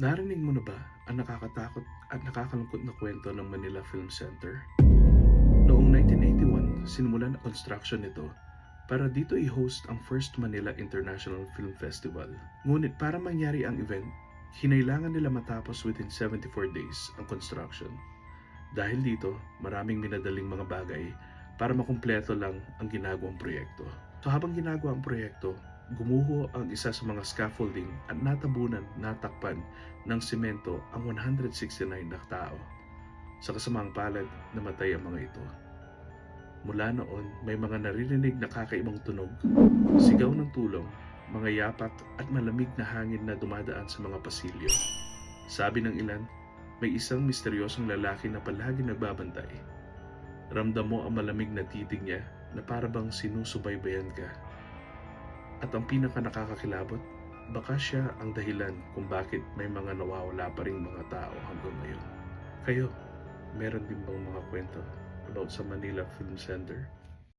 Narinig mo na ba ang nakakatakot at nakakalungkot na kwento ng Manila Film Center? Noong 1981, sinimulan ang construction nito para dito i-host ang First Manila International Film Festival. Ngunit para mangyari ang event, hinailangan nila matapos within 74 days ang construction. Dahil dito, maraming minadaling mga bagay para makumpleto lang ang ginagawang proyekto. So habang ginagawa ang proyekto, gumuho ang isa sa mga scaffolding at natakpan ng semento ang 169 na tao. Sa kasamaang palad, namatay ang mga ito. Mula noon, may mga naririnig na kakaibang tunog, sigaw ng tulong, mga yapak at malamig na hangin na dumadaan sa mga pasilyo. Sabi ng ilan, may isang misteryosong lalaki na palagi nagbabantay. Ramdam mo ang malamig na titig niya na parabang sinusubaybayan ka. At ang pinaka nakakakilabot, baka siya ang dahilan kung bakit may mga nawawala pa ring mga tao hanggang ngayon. Kayo, meron din bang mga kwento about sa Manila Film Center?